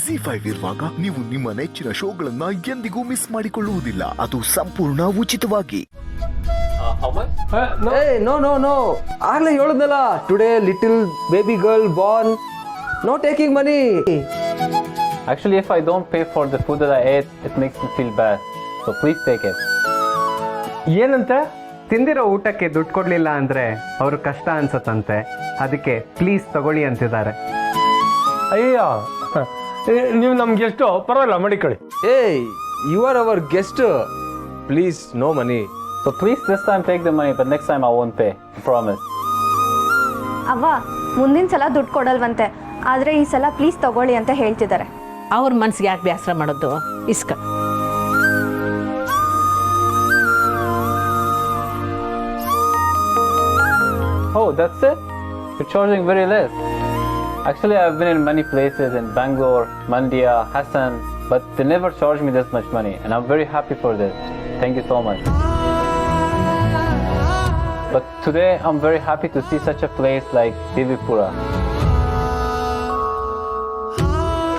Z5 ಇರುವಾಗ ನೀವು ನಿಮ್ಮ ನೆಚ್ಚಿನ ಶೋಗಳನ್ನ ಎಂದಿಗೂ ಮಿಸ್ ಮಾಡಿಕೊಳ್ಳುವುದಿಲ್ಲ. ಅದು ಸಂಪೂರ್ಣ ಉಚಿತವಾಗಿ. ನೋ ಆಗ್ಲೇ ಹೇಳಿದ್ನಲ್ಲ, today little baby girl born, no taking money. Actually, if I don't pay for the food that I ate, it makes me feel bad. So please take it. ಏನಂತೆ? ತಿಂದಿರೋ ಊಟಕ್ಕೆ ದುಡ್ಡು ಕೊಡ್ಲಿಲ್ಲ ಅಂದ್ರೆ ಅವ್ರ ಕಷ್ಟ ಅನ್ಸತ್ತಂತೆ, ಅದಕ್ಕೆ ಪ್ಲೀಸ್ ತಗೊಳ್ಳಿ ಅಂತಿದ್ದಾರೆ. ಅಯ್ಯ, ನೀವು ನಮ್ಗೆ ಎಷ್ಟು ಪರವಾಗಿಲ್ಲ ಮಡಿಕೊಳ್ಳಿ. You are our guest, please no money. So please this time take the money, but next time I won't pay. I promise. ಅವ್ವ ಮುಂದಿನ ಸಲ ದುಡ್ಡು ಕೊಡಲ್ವಂತೆ, ಆದರೆ ಈ ಸಲ ಪ್ಲೀಸ್ ತಗೊಳ್ಳಿ ಅಂತ ಹೇಳ್ತಿದ್ದಾರೆ. ಅವ್ರ ಮನ್ಸಿಗೆ ಯಾಕೆ ಬೇಸರ ಮಾಡೋದು, ಇಸ್ಕ. Oh, that's it? You're charging very less. Actually, I've been in many places in Bangalore, Mandya, Hassan, but they never charge me this much money, and I'm very happy for this. Thank you so much. But today, I'm very happy to see such a place like Divipura.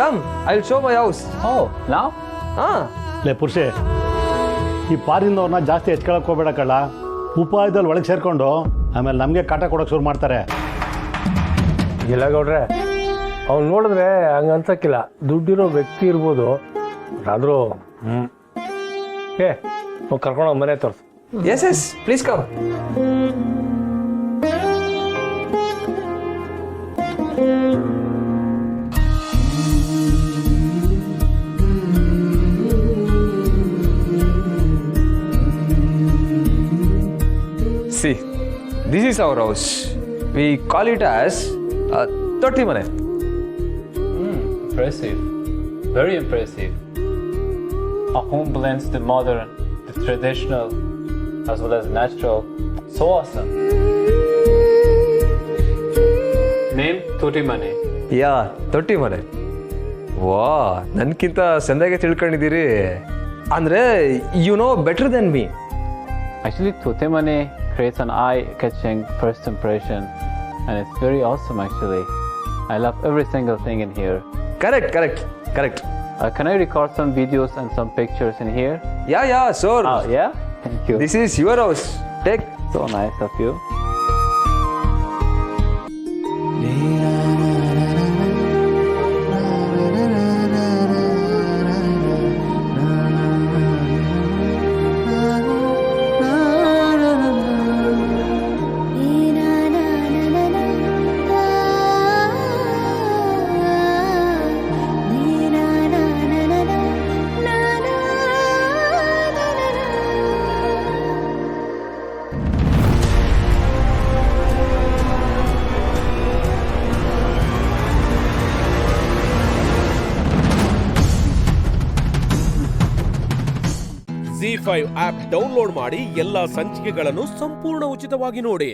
Come, I'll show my house. Oh, now? ಲೇ ಪುರುಷೆ, ಈ ಪಾರಿಂದವ್ರನ್ನ ಜಾಸ್ತಿ ಹೆಚ್ಕೊಳಕ್ಕೆ ಹೋಗ್ಬೇಡ ಕಳ್ಳ. ಉಪಾಯದಲ್ಲಿ ಒಳಗೆ ಸೇರ್ಕೊಂಡು ಆಮೇಲೆ ನಮಗೆ ಕಾಟ ಕೊಡೋಕೆ ಶುರು ಮಾಡ್ತಾರೆ. ಇಲ್ಲ ಗೌಡ್ರೆ, ಅವ್ನು ನೋಡಿದ್ರೆ ಹಂಗೆ ಅನ್ಸಕ್ಕಿಲ್ಲ. ದುಡ್ಡಿರೋ ವ್ಯಕ್ತಿ ಇರ್ಬೋದು, ಆದರೂ ಕರ್ಕೊಂಡು ಮನೆ ತೋರಿಸು. Yes, please come. See, this is our house. We call it as Totti Mane. Impressive. Very impressive. A home blends the modern, the traditional, as well as natural. So awesome. Name Totti Mane. Yeah, Totti Mane. ವಾ, ನನ್ಕಿಂತ ಸಂದಾಗೆ ತಿಳ್ಕೊಂಡಿದ್ದೀರಿ. ಅಂದರೆ you know better than me. Actually, Totti Mane creates an eye-catching first impression, and it's very awesome actually. I love every single thing in here. Correct. Can I record some videos and some pictures in here? Yeah, sure. Oh, yeah? Thank you. This is your house. Take. So nice of you. Z5 app download ಮಾಡಿ ಎಲ್ಲಾ ಸಂಚಿಕೆಗಳನ್ನು ಸಂಪೂರ್ಣ ಉಚಿತವಾಗಿ ನೋಡಿ.